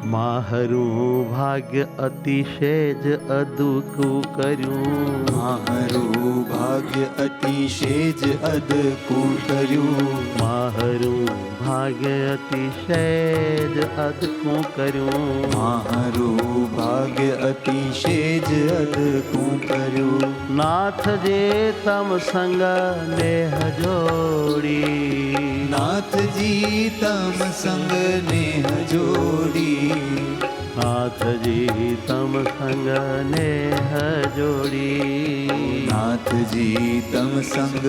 મારું ભાગ્ય અતિશેજ અદુકું કર્યું, મારું ભાગ્ય અતિશેજ અદકું કર્યું, મારું ભાગ્ય અતિશેજ અદકું કર્યું, મારું ભાગ્ય અતિશેજ અદકું કર્યું. નાથજી તમ સંગ નેહ જોડી, નાથજી તમ સંગ નેહ જોડી, નાથજી તમ સંગ નેહ જોડી, નાથજી તમ સંગ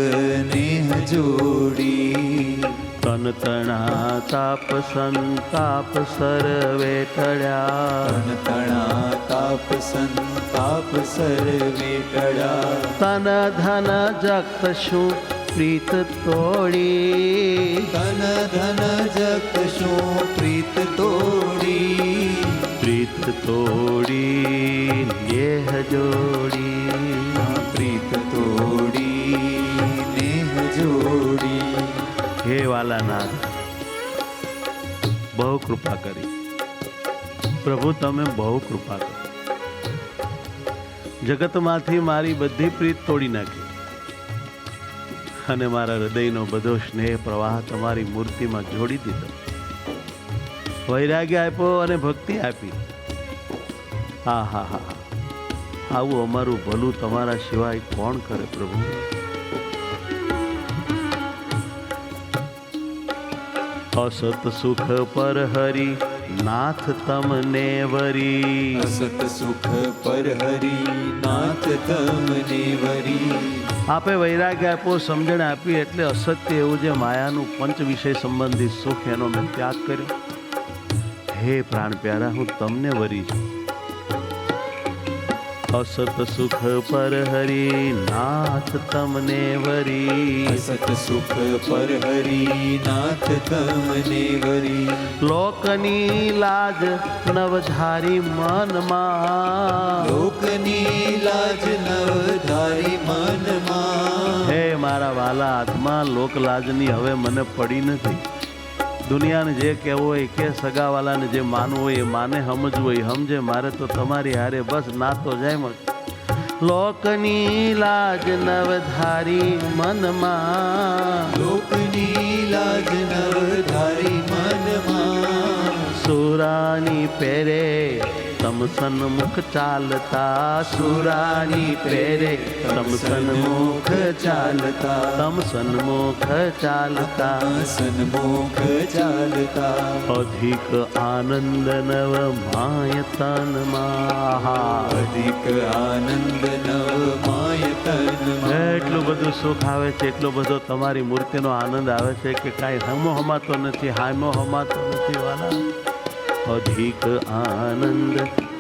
નેહ જોડી. તન તણા તાપ સંતાપ સર્વે ટળ્યા, તન તણા તાપ સંતાપ સર્વે ટળ્યા, તન ધન જગત શું પ્રીત તોડી, તન ધન જગત શું પ્રીત તોડી, પ્રીત તોડી નેહ જોડી, પ્રીત તોડી નેહ જોડી. હે વાલાનાથ, બહુ કૃપા કરી પ્રભુ, તમે બહુ કૃપા કરી. જગતમાંથી મારી બધી પ્રીત તોડી નાખી અને મારા હૃદયનો બધો સ્નેહ પ્રવાહ તમારી મૂર્તિમાં જોડી દીધો. વૈરાગ્ય આપ્યો અને ભક્તિ આપી. હા હા હા હા, આવું અમારું ભલું તમારા સિવાય કોણ કરે પ્રભુ? અસત સુખ પર હરી નાથ તમને વરી, અસત સુખ પર હરી નાથ તમને વરી. આપે વૈરાગ્ય આપ્યો, સમજણ આપી, એટલે અસત્ય એવું જે માયાનું પંચ વિષય સંબંધિત સુખ, એનો મેં ત્યાગ કર્યો. હે પ્રાણ પ્યારા, હું તમને વરી છું. અસત સુખ પર હરી નાથ તમને વરી, અસત સુખ પર હરી નાથ તમને વરી. લોકની લાજ નવધારી મનમાં, લોકની લાજ નવધારી મનમાં. હે મારા વાલા આત્મા, લોક લાજની હવે મને પડી નથી. દુનિયાને જે કહેવું હોય કે, સગાવાલાને જે માનવું હોય એ માને, સમજવું હોય સમજે. મારે તો તમારી હારે બસ નાતો જાય મત. લોકની લાજ નવધારી મનમાં, લોકની લાજ નવધારી મનમાં. સુરાની પેરે તમ સન્મુખ ચાલતા, સુરાની પેરે તમ સન્મુખ ચાલતા, તમ સન્મુખ ચાલતા, સન્મુખ ચાલતા. અધિક આનંદ નવ માય તનમાં, અધિક આનંદ નવ માય તનમાં. એટલું બધું સુખ આવે છે, એટલો બધો તમારી મૂર્તિનો આનંદ આવે છે કે કાંઈ હમો હમાતો નથી, હામો હમાતો નથી વાલા. અધિક આનંદ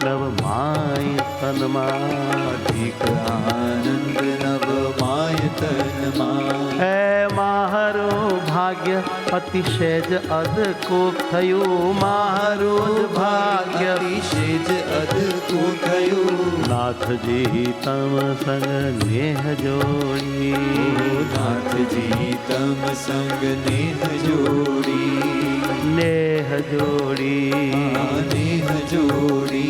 નવ માય તનમાં, અધિક આનંદ નવ માય તનમાં. હે મારું ભાગ્ય અતિશેજ અદકું થયું, મારું ભાગ્ય અતિશેજ અદકું થયું. નાથજી તમ સંગ નેહ જોડી, નાથજી તમ સંગ નેહ જોડી, નેહ જોડી, નેહ જોડી.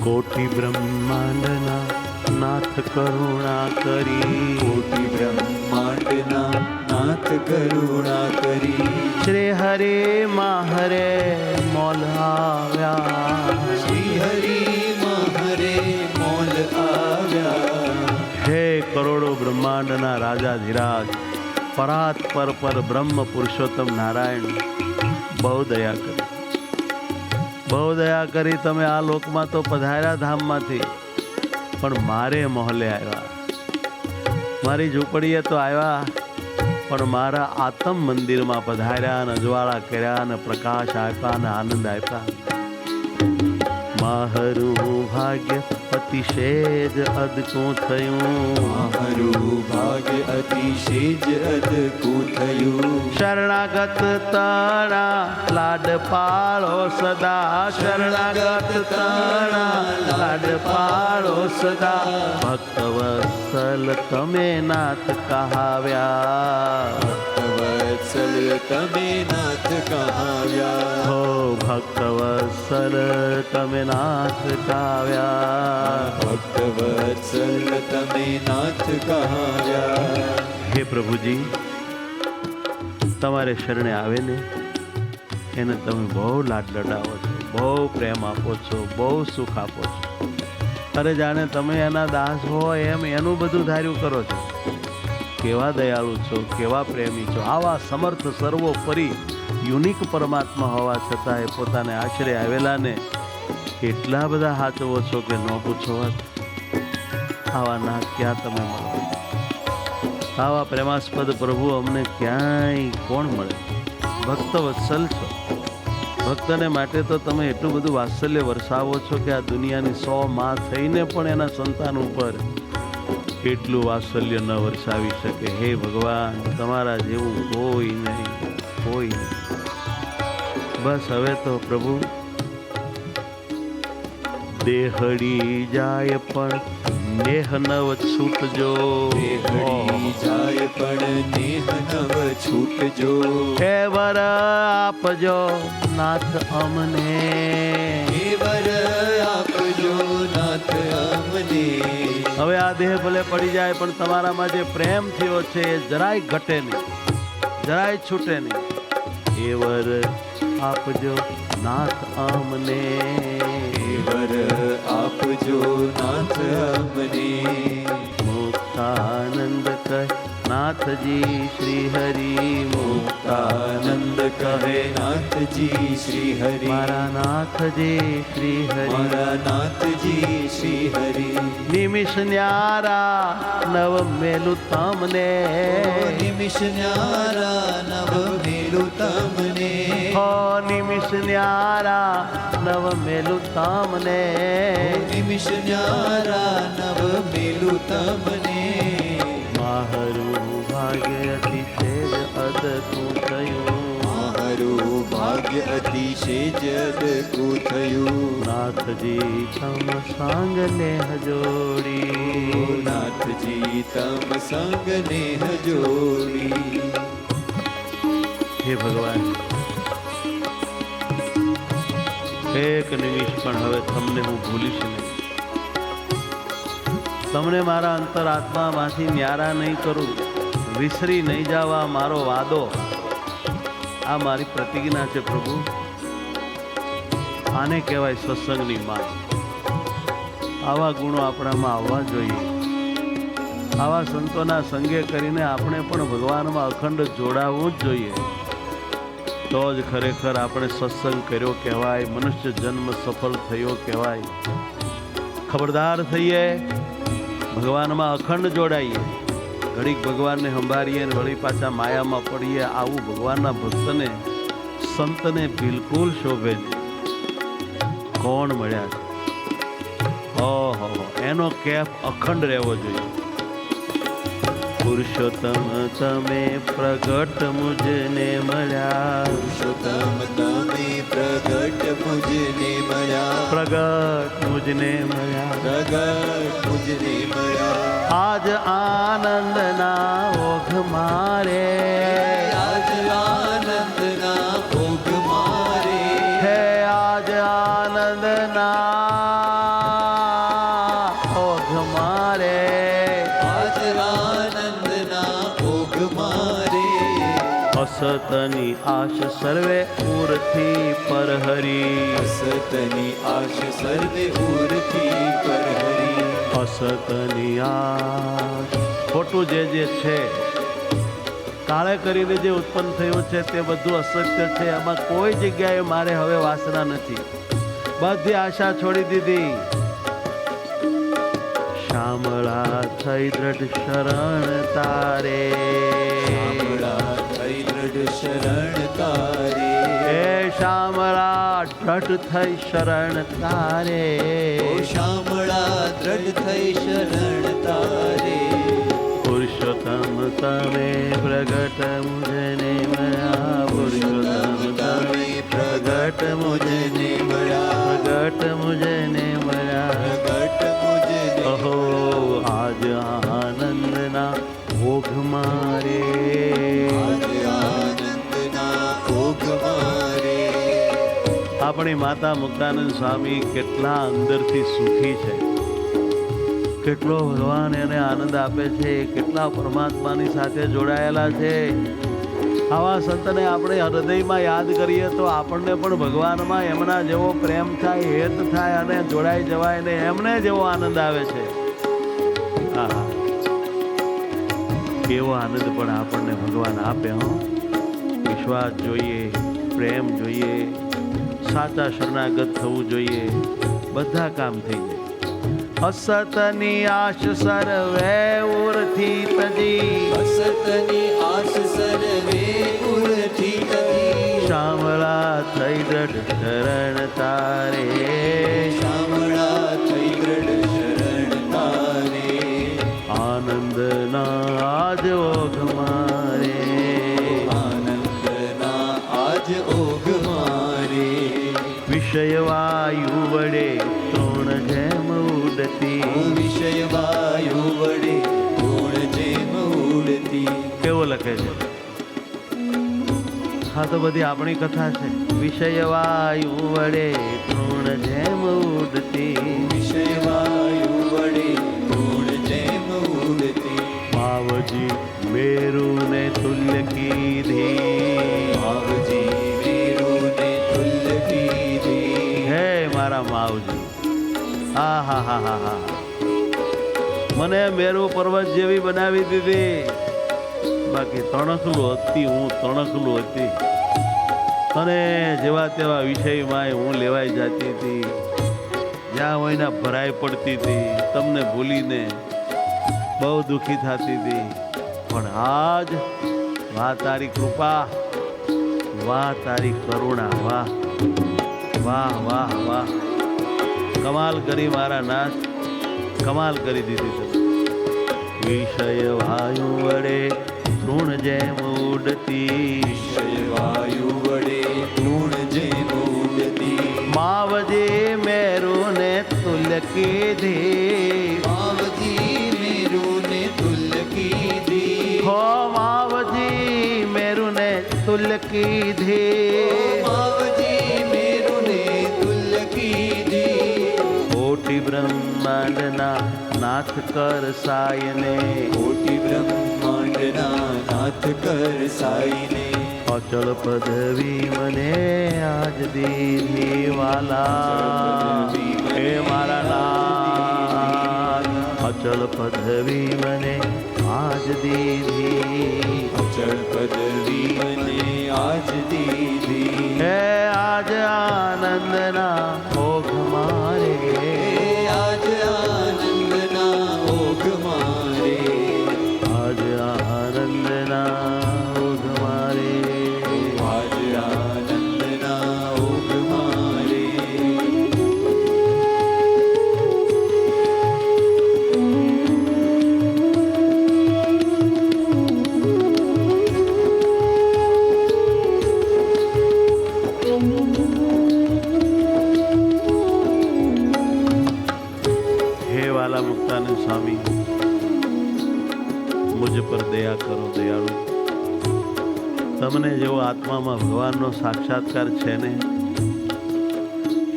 કોટિ બ્રહ્માંડના નાથ કરુણા કરી, કોટિ બ્રહ્માંડના નાથ કરુણા કરી. શ્રી હરે માહરે મોલ આવ્યા, શ્રી હરિ મહરે મોલ આવ્યા. હે કરોડો બ્રહ્માંડના રાજા ધીરાજ, પરાત પર બ્રહ્મ પુરુષોત્તમ નારાયણ, બહુ દયા કરી, બહુ દયા કરી. તમે આ લોકમાં તો પધાર્યા ધામમાંથી, પણ મારે મોહલે આવ્યા, મારી ઝૂંપડીએ તો આવ્યા, પણ મારા આત્મ મંદિરમાં પધાર્યા ને અજવાળા કર્યા ને પ્રકાશ આપ્યા ને આનંદ આપ્યા. મારું ભાગ્ય અતિશય જ અદકું થયું, મારું ભાગ્ય અતિશય જ અદકું થયું. શરણાગત તણા લાડ પાળો સદા, શરણાગત તણા લાડ પાળો સદા. ભક્ત વત્સલ તમે નાથ કહાવ્યા, વત્સલ તમે નાથ કહાવ્યા. હો ભક્ત વત્સલ તમે નાથ કહાવ્યા. ભક્ત વત્સલ તમે નાથ કહાવ્યા. હે પ્રભુજી, તમારે શરણે આવે ને એને તમે બહુ લાડ લડાવો છો, બહુ પ્રેમ આપો છો, બહુ સુખ આપો છો. અરે જાણે તમે એના દાસ હો એમ એનું બધું ધાર્યું કરો છો. કેવા દયાળુ છો, કેવા પ્રેમી છો. આવા સમર્થ સર્વોપરી યુનિક પરમાત્મા હોવા છતાં એ પોતાને આશરે આવેલાને એટલા બધા હાચવો છો કે ન પૂછો વાત. આવા ના ક્યાં તમે મળો? આવા પ્રેમાસ્પદ પ્રભુ અમને ક્યાંય કોણ મળે? ભક્ત વત્સલ છો. ભક્તને માટે તો તમે એટલું બધું વાત્સલ્ય વરસાવો છો કે આ દુનિયાની 100 માં થઈને પણ એના સંતાન ઉપર એટલું વાત્સલ્ય ન વરસાવી શકે. હે ભગવાન, તમારા જેવું કોઈ નહીં, કોઈ નહીં. બસ હવે તો પ્રભુ દેહડી જાય પણ નેહ નવ છૂટજો, દેહડી જાય પણ નેહ નવ છૂટજો. હે વર આપજો નાથ અમને, હે વર આપજો નાથ અમને. હવે આ દેહ ભલે પડી જાય પણ તમારામાં જે પ્રેમ થયો છે એ જરાય ઘટે નહીં, જરાય છૂટે નહીં. હે વર આપજો નાથ અમને, વર આપજો નાથ અમને. મુક્તાનંદ કહે નાથજી શ્રી હરિ, મુક્તાનંદ કહે નાથજી શ્રી હરિ. મારા નાથજી શ્રી હરિ, મારા નાથજી શ્રી હરિ. નિમિષ ન્યારા નવ મેલું તમને, નિમિષ ન્યારા નવ મેલું તમને. હો નિમિષ ન્યારા નવ મેલું તમને, નિમિષ ન્યારા નવ મેલું તમને. મારું ભાગ્ય અતિશય જ અદકું થયું, મારું ભાગ્ય અતિશય જ અદકું થયું. નાથજી તમ સંગ નેહ જોડી, નાથજી તમ સંગ નેહ જોડી. હે ભગવાન, એક નિમિષ પણ હવે તમને હું ભૂલીશ નહીં. તમને મારા અંતરાત્મામાંથી ન્યારા નહીં કરું, વિસરી નહીં જવા મારો વાદો. આ મારી પ્રતિજ્ઞા છે પ્રભુ. આને કહેવાય સત્સંગની માત. આવા ગુણો આપણામાં આવવા જોઈએ. આવા સંતોના સંગે કરીને આપણે પણ ભગવાનમાં અખંડ જોડાવવું જ જોઈએ. તો જ ખરેખર આપણે સત્સંગ કર્યો કહેવાય, મનુષ્ય જન્મ સફળ થયો કહેવાય. ખબરદાર થઈએ, ભગવાનમાં અખંડ જોડાઈએ. ઘડીક ભગવાનને સંભાળીએ ને વળી પાછા માયામાં પડીએ, આવું ભગવાનના ભક્તને સંતને બિલકુલ શોભે નહીં. કોણ મળ્યા છે? ઓહો, એનો કેફ અખંડ રહેવો જોઈએ. પુરુષોત્તમ તમે પ્રગટ મુજને મળ્યા, પુરુષોત્તમ તમે પ્રગટ મુજને મળ્યા. પ્રગટ મુજને મળ્યા. પ્રગટ મુજને મળ્યા. આજ આનંદના ઓઘ મારે, આજ આનંદના ભોગ મારે. હે આજ આનંદના ઓઘ મારે. આજ આનંદના ભોગ મારે. અસતની આશ સર્વે ઉરથી પરહરી, અસતની આશ સર્વે ઉરથી પરહરી. અસતની આશ, ખોટું જે છે કાળે કરીને જે ઉત્પન્ન થયું છે તે બધું અસત્ય છે. એમાં કોઈ જગ્યાએ મારે હવે વાસના નથી. બધી આશા છોડી દીધી. શામળા થઈ દ્રઢ શરણ તારે, શરણ તારે હે શામળા દ્રઢ થઈ શરણ તારે ઓ શામળા દ્રઢ થઈ શરણ તારે પુરુષોત્તમ તમે પ્રગટ મુજને મળ્યા પુરુષોત્તમ તમે પ્રગટ મુજને મળ્યા પ્રગટ મુજને મળ્યા પ્રગટ મુજને અહો આજ આનંદના ભોગ મારે આજ આનંદના ભોગ મારે આપણી માતા મુક્તાનંદ સ્વામી કેટલા અંદરથી સુખી છે, કેટલો ભગવાન એને આનંદ આપે છે, કેટલા પરમાત્માની સાથે જોડાયેલા છે. આવા સંતને આપણે હૃદયમાં યાદ કરીએ તો આપણને પણ ભગવાનમાં એમના જેવો પ્રેમ થાય, હેત થાય અને જોડાઈ જવાય ને એમને જેવો આનંદ આવે છે. હા, કેવો આનંદ પણ આપણને ભગવાન આપે. વિશ્વાસ જોઈએ, પ્રેમ જોઈએ, સાચા શરણાગત થવું જોઈએ, બધા કામ થઈ જાય. અસતની આશ સર્વે ઉરથી તજી અસતની આશ સર્વે ઉરથી તજી શામળા થઈ દ્રઢ શરણ તારે શામળા થઈ દ્રઢ શરણ તારે આનંદના આજ ઓઘ મારે આનંદના આજ ઓઘ મારે વિષય વાયુ વડે તૃણ જેમ ઉડતી વિષય વાયુ વડે ગુણ જેમ ઉડતી કેવો લખે છે? હા, તો બધી આપણી કથા છે. વિષય વાયુ વડે તૃણ જેમ ઉડતી વિષય વાયુ વડે ગુણ જેમ ઉડતી માવજી મેરુને તુલ્ય કીધી માવજી મેરુને તુલ્ય કીધી હે મારા માવજી. હા હા હા હા હા, મને મેરુ પર્વત જેવી બનાવી દીધી. બાકી તણખલું હતી, હું તણખલું હતી અને જેવા તેવા વિષયમાં હું લેવાઈ જતી હતી, જ્યાં હોયના ભરાઈ પડતી હતી, તમને ભૂલીને બહુ દુઃખી થતી હતી. પણ આજ વાહ તારી કૃપા, વાહ તારી કરુણા, વાહ વાહ વાહ વાહ, કમાલ કરી મારા નાથ, કમાલ કરી દીધી તમે. વિષય વાયુ વડે તૃણ જેમ ઉડતી વિષય વાયુ વડે ગુણ જેમ ઉડતી માવજે મેરુને તુલ્ય કીધી માવજી મેરુને તુલ્ય કીધી હો માવજી મેરુને તુલ્ય કીધી માવજી મેરુને તુલ્ય કીધી કોટી બ્રહ્માંડના નાથ કર સાયને કોટી બ્રહ્માંડના નાથ કર સાઈને અચળ પદવી મને આજ દીધી વાલા હે મારા નાથ. અચળ પદવી મને આજ દીધી અચળ પદવી મને આજ દીધી હે આજ આનંદના ભોગ મારે આજ આનંદના ઓઘ મારે આજ આનંદના ભોગ મારે આજ આનંદના ઓઘ મારે મુક્તાનંદ સ્વામી, મુજ પર દયા કરો દયાળુ. તમને જેવો આત્મામાં ભગવાનનો સાક્ષાત્કાર છે ને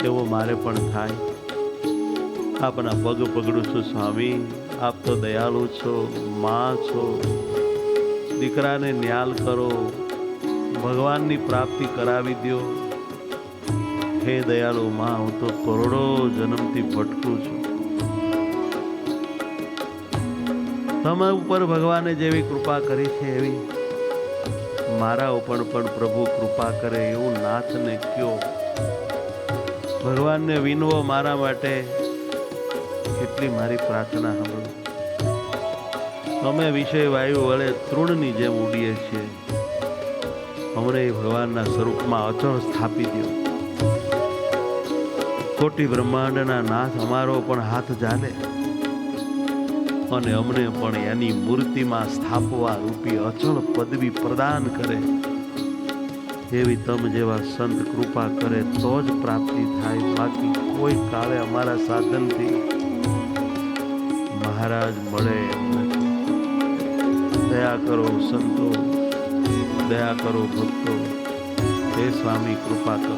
એવો મારે પણ થાય. આપના પગ પગડું છું સ્વામી, આપ તો દયાળુ છો, માં છો. દીકરાને ન્યાલ કરો, ભગવાનની પ્રાપ્તિ કરાવી દો. હે દયાળુ માં, હું તો કરોડો જન્મથી ભટકું છું. તમે ઉપર ભગવાને જેવી કૃપા કરી છે એવી મારા ઉપર પણ પ્રભુ કૃપા કરે એવું નાથને કયો. ભગવાનને વિનવો મારા માટે, એટલી મારી પ્રાર્થના સાંભળો. અમે વિષય વાયુ વડે તૃણની જેમ ઉડીએ છીએ. અમને ભગવાનના સ્વરૂપમાં અચળ સ્થાપી દો. કોટી બ્રહ્માંડના નાથ અમારો પણ હાથ ચાલે અને અમને પણ એની મૂર્તિમાં સ્થાપવા રૂપી અચળ પદવી પ્રદાન કરે. એવી તમ જેવા સંત કૃપા કરે તો જ પ્રાપ્તિ થાય. બાકી કોઈ કાળે અમારા સાધનથી મહારાજ મળે એમ નથી. દયા કરો સંતો, દયા કરો ભક્તો, હે સ્વામી કૃપા કરો.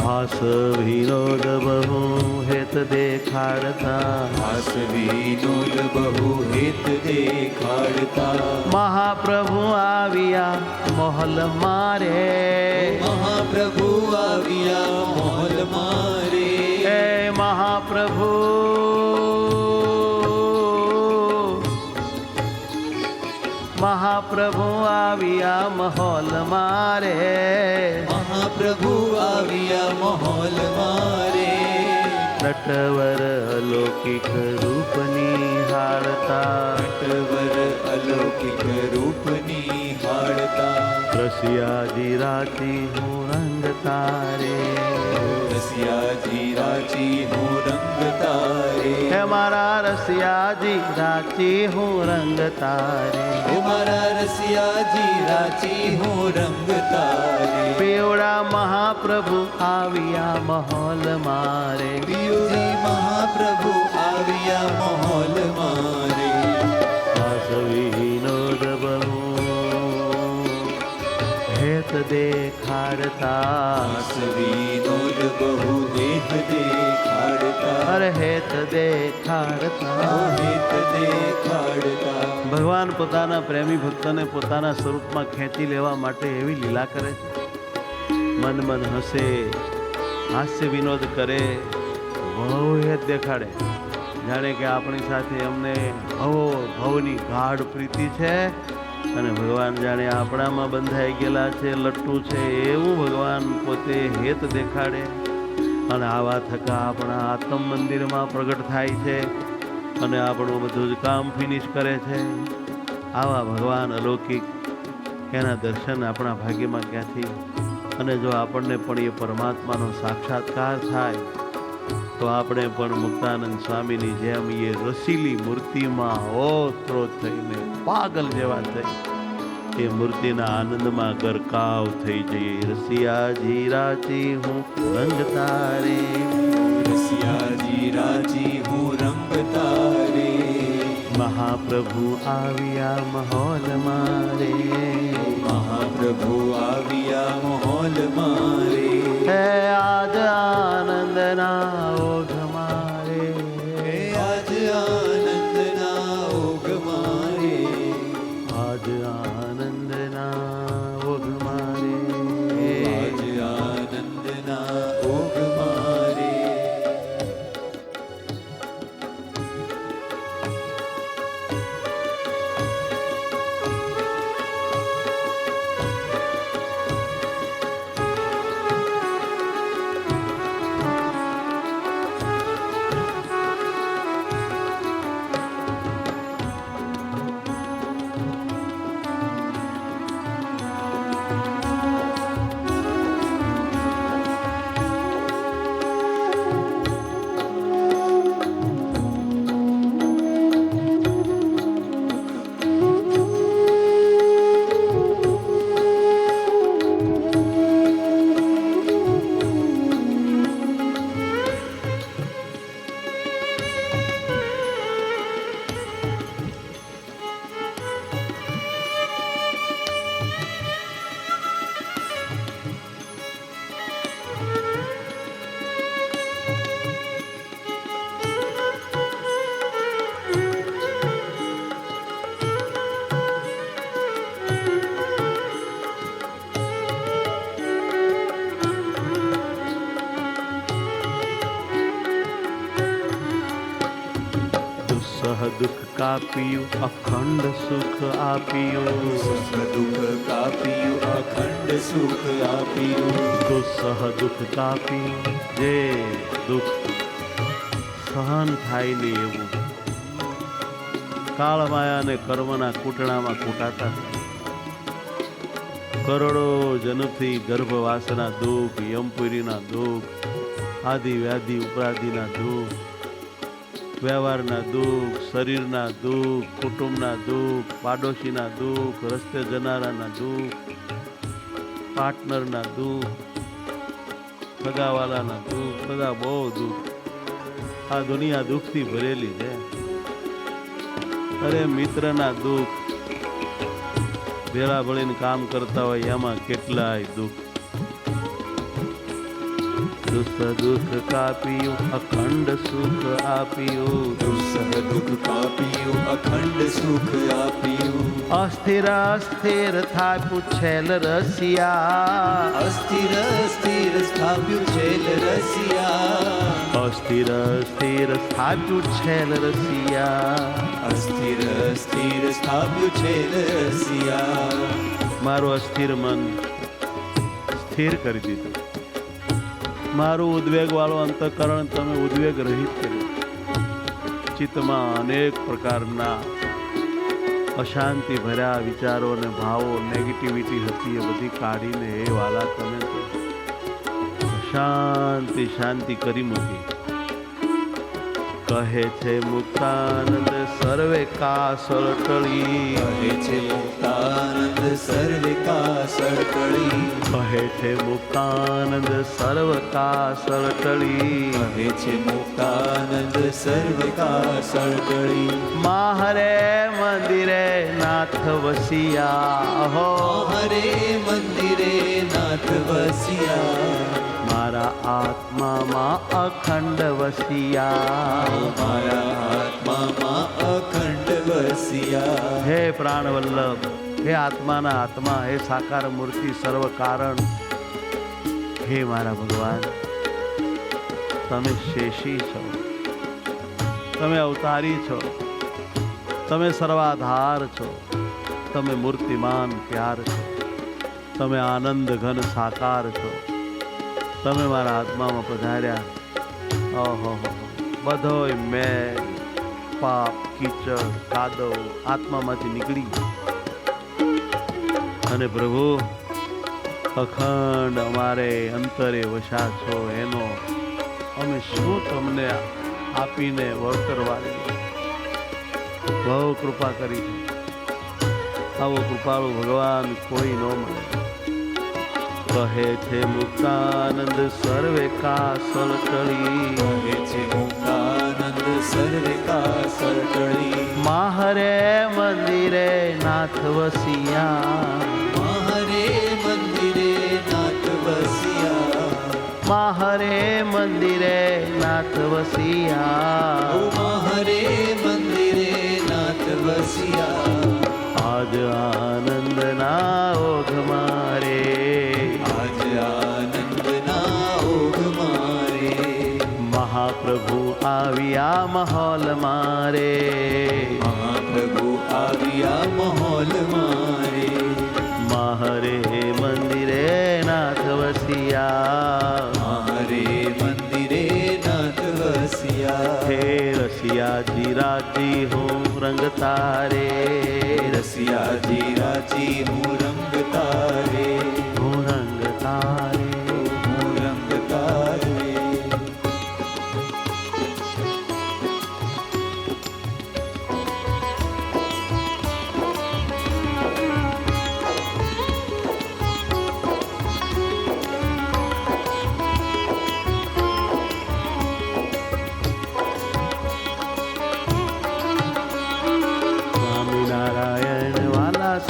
હાસ વિનોદ બહુ હેત દેખાડતા, હાસ વિનોદ બહુ હેત દેખાડતા, મહાપ્રભુ આવ્યા મોહલ મારે. મહાપ્રભુ આવ્યા મોહલ મારે. હે મહાપ્રભુ, મહાપ્રભુ આવ્યા મહોલ મારે. મહાપ્રભુ આવ્યા મોહલ મારે. નટવર અલૌકિક રૂપ નિહાળતા, નટવર અલૌકિક રૂપ નિહાળતા, રસિયાજી રાચી હું રંગ તારે. રસિયાજી રાચી હું રંગ તારે. હે મારા રસિયાજી રાચી હું રંગ તારે. હે મારા રસિયાજી રાચી હું રંગ તારે. પીવડા મહાપ્રભુ આવ્યા મહોલ મારે. પિયુજી મહાપ્રભુ આવ્યા મોહલ મારે. હાસ વિનોદ બહુ હેત દેખાડતા, હાસ વિનોદ બહુ દેહ દેખાડતા, અરે હેત દેખાડતા. હેત દેખાડતા. ભગવાન પોતાના પ્રેમી ભક્તોને પોતાના સ્વરૂપમાં ખેંચી લેવા માટે એવી લીલા કરે છે. મન મન હસે, હાસ્ય વિનોદ કરે, બહુ હેત દેખાડે. જાણે કે આપણી સાથે અમને ભવની ગાઢ પ્રીતિ છે અને ભગવાન જાણે આપણામાં બંધાઈ ગયેલા છે, લટ્ટુ છે, એવું ભગવાન પોતે હેત દેખાડે અને આવા થકા આપણા આત્મ મંદિરમાં પ્રગટ થાય છે અને આપણું બધું જ કામ ફિનિશ કરે છે. આવા ભગવાન અલૌકિક, એના દર્શન આપણા ભાગ્યમાં ક્યાંથી? અને જો આપણને પણ એ પરમાત્માનો સાક્ષાત્કાર થાય તો આપણે પણ મુક્તાનંદ સ્વામીની જેમ એ રસીલી મૂર્તિમાં ઓતપ્રોત થઈને પાગલ જેવા થઈ એ મૂર્તિના આનંદમાં ગરકાવ થઈ જઈએ. રસિયાજી રાચી હું રંગ તારે. રસિયાજી રાચી હું રંગ તારે. મહાપ્રભુ આવ્યા મહોલ મારે. મહાપ્રભુ આવ્યા મોહલ મારે. હે આજ આનંદના ઓઘ મારે. હે આજ આનંદના ઓઘ મારે. આજ આનંદના ઓઘ મારે. આજ આનંદના ઓઘ મારે. સહ દુઃખ કાપ્યું અખંડ સુખ આપ્યું. સુખ દુઃખ કાપ્યું અખંડ સુખ આપ્યું. દુઃસહ દુઃખ કાપ્યું, જે દુઃખ સહન થાય નહીં એવું કાળ માયા અને કર્મના કૂટણામાં કૂટાતા હતા. કરોડો જન્મથી ગર્ભવાસના દુઃખ, યમપુરીના દુઃખ, આદિ વ્યાધિ ઉપરાધિના દુઃખ, વ્યવહારના દુઃખ, શરીરના દુઃખ, કુટુંબના દુઃખ, પાડોશીના દુઃખ, રસ્તે જનારાના દુઃખ, પાર્ટનરના દુઃખ, સગાવાલાના દુઃખ, બધા બહુ દુઃખ. આ દુનિયા દુઃખથી ભરેલી છે. અરે મિત્રના દુઃખ, ભેળા ભળીને કામ કરતા હોય એમાં કેટલાય દુઃખ. દુઃખ દુઃખ કાપ્યું, અખંડ સુખ આપ્યું. દુઃસહ દુઃખ કાપ્યું, અખંડ સુખ આપ્યું. અસ્થિર અસ્થિર થાપ્યું છેલ રસિયા. અસ્થિર સ્થિર સ્થાપ્યું છેલ રસિયા. અસ્થિર અસ્થિર થાપ્યું છેલ રસિયા. અસ્થિર સ્થિર સ્થાપ્યું છેલ રસિયા. મારું અસ્થિર મન સ્થિર કરી દીધું. મારું ઉદ્વેગ વાળો અંતઃકરણ તમે ઉદ્વેગ રહિત કર્યું. ચિત્તમાં અનેક પ્રકારના અશાંતિ ભર્યા વિચારો અને ભાવો, નેગેટિવિટી હતી, એ બધી કાઢીને એ વાલા તમે શાંતિ શાંતિ કરી મૂકી. કહે છે મુક્તાનંદ સર્વે કાસળ ટળી. કહે છે મુક્તાનંદ સર્વે કાસળ ટળી. કહે છે મુક્તાનંદ સર્વ કાસળ ટળી. કહે છે મુક્તાનંદ સર્વે કાસળ ટળી. માહરે મંદિરે નાથ વસિયા. હો હરે મંદિરે નાથ વસિયા. મારા આત્મામાં અખંડ વસિયા. મારા આત્મામાં અખંડ વસિયા. હે પ્રાણવલ્લભ, હે આત્માના આત્મા, હે સાકાર મૂર્તિ, સર્વ કારણ, હે મારા ભગવાન, તમે શેષી છો, તમે અવતારી છો, તમે સર્વાધાર છો, તમે મૂર્તિમાન પ્યાર છો, તમે આનંદ ઘન સાકાર છો. તમે મારા આત્મામાં પધાર્યા. ઓહો, બધોય મેં પાપ, કીચડ, કાદવ આત્મામાંથી નીકળી અને પ્રભુ અખંડ અમારે અંતરે વસા છો. એનો અમે શું તમને આપીને વળતર વાળી. બહુ કૃપા કરી છે. આવો કૃપાળુ ભગવાન કોઈ ન મળે. કહે છે મુક્તાનંદ સર્વે કાસળ ટળી. કહે છે મુક્તાનંદ સર્વે કાસળ ટળી. માહરે મંદિરે નાથ વસિયા. માહરે મંદિરે નાથ વસિયા. માહરે મંદિરે નાથ વસિયા. માહરે મંદિરે નાથ વસિયા. આજ આનંદના ઓઘ મારે. આજ આનંદના ઓઘ મારે. મહાપ્રભુ આવ્યા મહોલ મારે. મહાપ્રભુ આવ્યા મહોલ મારે. માહરે મંદિરે નાથ વસિયા. માહરે મંદિરે નાથ વસિયા. હે રસિયાજી રાજી હું રંગ તારે. રસિયાજી રાજી હું રંગ તારે. હું રંગ તારે. હું રંગ તારે.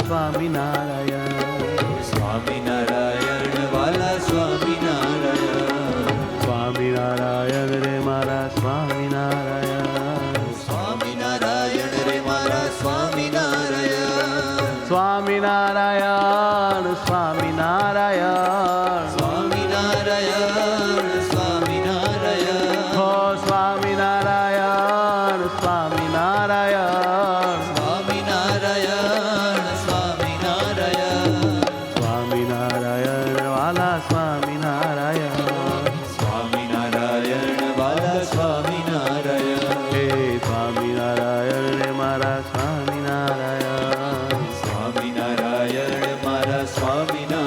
સ્વામિનારાયણ. સ્વામિનારાયણ વાલા સ્વામિનારાયણ. સ્વામિનારાયણ રે મારા સ્વામિનારાયણ. સ્વામિનારાયણ રે મારા સ્વામિનારાયણ. સ્વામિનારાયણ સ્વામિનારાયણ. સ્વામિનારાયણ સ્વામિનારાયણ. હો સ્વામિનારાયણ સ્વામિનારાયણ. સ્વામિનારાયણ સ્વામિનારાયણ. સ્વામિનારાયણ વાલા સ્વામિનારાયણ. સ્વામિનારાયણ વાલા સ્વામિનારાયણ. હે સ્વામિનારાયણ રે મારા સ્વામિનારાયણ. સ્વામિનારાયણ મારા સ્વામિનારાયણ.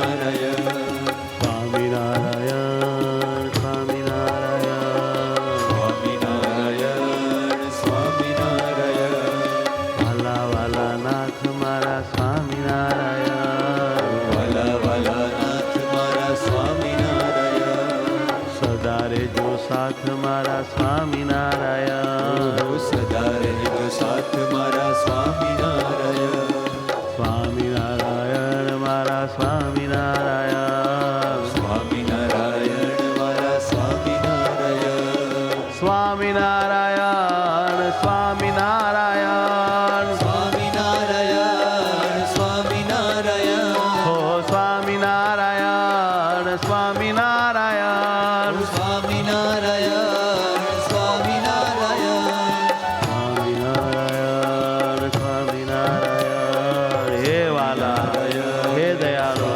સ્વામિનારાયણ. સદા રહેજો સાથ મારા સ્વામિનારાયણ. સ્વામિનારાયણ મારા સ્વામિનારાયણ. સ્વામિનારાયણ મારા સ્વામિનારાયણ. સ્વામિનારાયણ સ્વામિનારાયણ. સ્વામિનારાયણ સ્વામિનારાયણ. હો સ્વામિનારાયણ સ્વામિનારાયણ. સ્વામિનારાયણ સ્વામિનારાયણ. સ્વામિનારાયણ સ્વામિનારાયણ. હે વાલા હે દયાળુ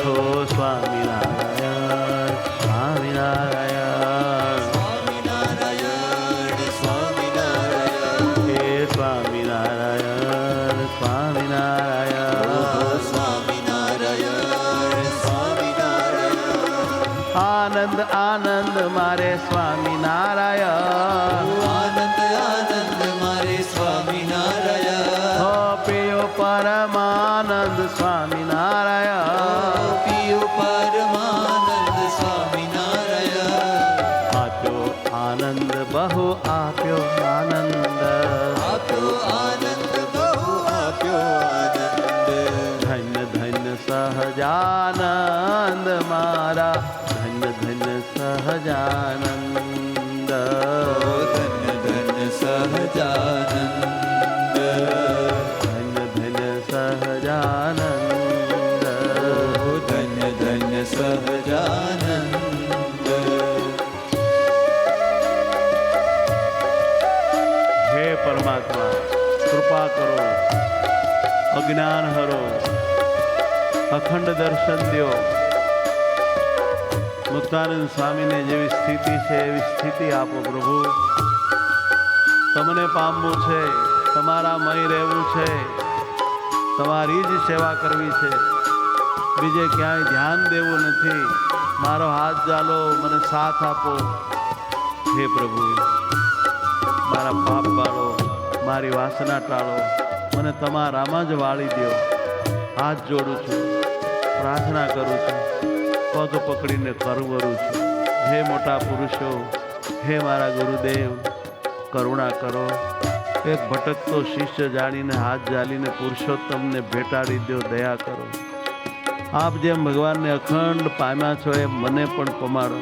હો સ્વામિનારાયણ સ્વામિનારાયણ. સ્વામિનારાયણ સ્વામિનારાયણ. હે સ્વામિનારાયણ સ્વામિનારાયણ. સ્વામિનારાયણ સ્વામિનારાયણ. આનંદ આનંદ મારે સ્વામિનારાયણ. આનંદ આનંદ મારે સ્વામિનારાયણ. હો પિયો પરમાનંદ સ્વામિનારાયણ. પિયો પરમાનંદ સ્વામિનારાયણ. આપ્યો આનંદ બહુ આપ્યો આનંદ. આપ્યો આનંદ બહુ આપ્યો આનંદ. ધન્ય ધન્ય સહજાનંદ મારા ધન્ય ધન્ય સહજાનંદ. ધન્ય ધન્ય સહજાનંદ. ધન્ય ધન્ય સહજાનંદ. ધન્ય ધન્ય સહજાનંદ. હે પરમાત્મા કૃપા કરો, અજ્ઞાન હરો, અખંડ દર્શન દ્યો. મુક્તાનંદ સ્વામીને જેવી સ્થિતિ છે એવી સ્થિતિ આપો પ્રભુ. તમને પામવું છે, તમારા મય રહેવું છે, તમારી જ સેવા કરવી છે, બીજે ક્યાંય ધ્યાન દેવું નથી. મારો હાથ ચાલો, મને સાથ આપો. હે પ્રભુ મારા પાપ બાળો, મારી વાસના ટાળો, મને તમારામાં જ વાળી દો. હાથ જોડું છું, પ્રાર્થના કરું છું, પગ પકડીને કરવરું છું. હે મોટા પુરુષો, હે મારા ગુરુદેવ, કરુણા કરો. એક ભટકતો શિષ્ય જાણીને હાથ જાલીને પુરુષોત્તમને ભેટાડી દો. દયા કરો. આપ જેમ ભગવાનને અખંડ પામ્યા છો એમ મને પણ પમાડો.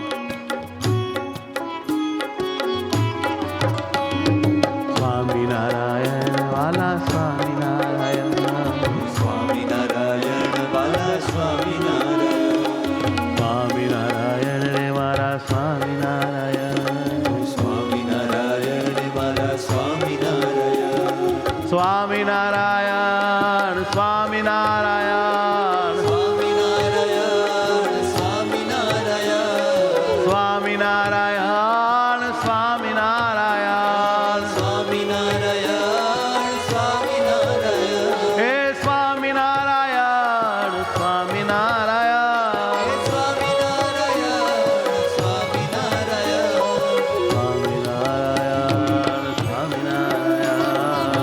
સ્વામિનારાયણ વાલા સ્વામિનારાયણ. સ્વામિનારાયણ વાલા સ્વામિનારાયણ. સ્વામિનારાયણ રે મારા સ્વામિનારાયણ. સ્વામિનારાયણ વાલા સ્વામિનારાયણ. સ્વામિનારાયણ સ્વામિનારાયણ. સ્વામિનારાયણ સ્વામિનારાયણ. સ્વામિનારાયણ સ્વામિનારાયણ. સ્વામિનારાયણ સ્વામિનારાયણ. હે સ્વામિનારાયણ સ્વામિનારાયણ. સ્વામિનારાયણ સ્વામિનારાયણ. સ્વામિનારાયણ સ્વામિનારાયણ.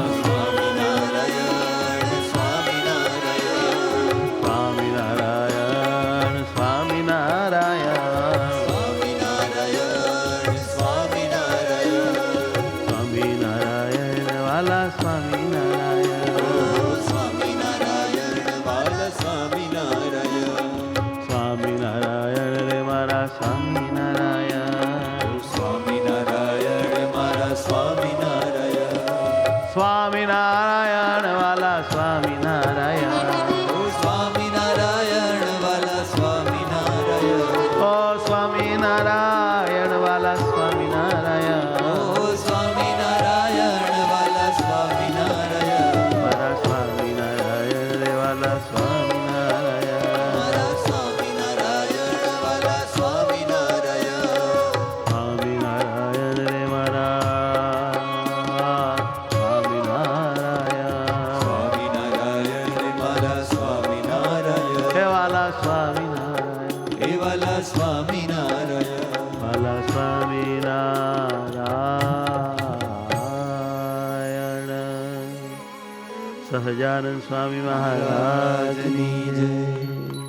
સ્વામિનારાયણ સ્વામિનારાયણ. સ્વામિનારાયણ સ્વામિનારાયણ. સ્વામિનારાયણ સ્વામિનારાયણ. સ્વામિનારાયણ વાલા સ્વામિનારાયણ. સ્વામિનારાયણ વાલા સ્વામિનારાયણ. સ્વામિનારાયણ રે મારા સ્વામિનારાયણ. સ્વામિનારાયણ મારા સ્વામિનારાયણ. સ્વામિનારાયણ વાલા સ્વામિનારાયણ. સ્વામિનારાયણ વાલા સ્વામિનારાયણ. ઓ સ્વામિનારાયણ વાલા સ્વામિનારાયણ. સ્વામિનારાયણ વાલા સ્વામિનારાયણ. મારા સ્વામિનારાયણ રે વાલા સ્વામિનારાયણ. મારા સ્વામિનારાયણ વાલા સ્વામિનારાયણ. સ્વામિનારાયણ રે મારા સ્વામિનારાયણ. સ્વામિનારાયણ મારા સ્વામિનારાયણ. હે વાલા સ્વામિનારાયણ. હે વાલા સ્વામિનારાયણ. વાલા સ્વામિનારાયણ. સહજાનંદ સ્વામી મહારાજની જય.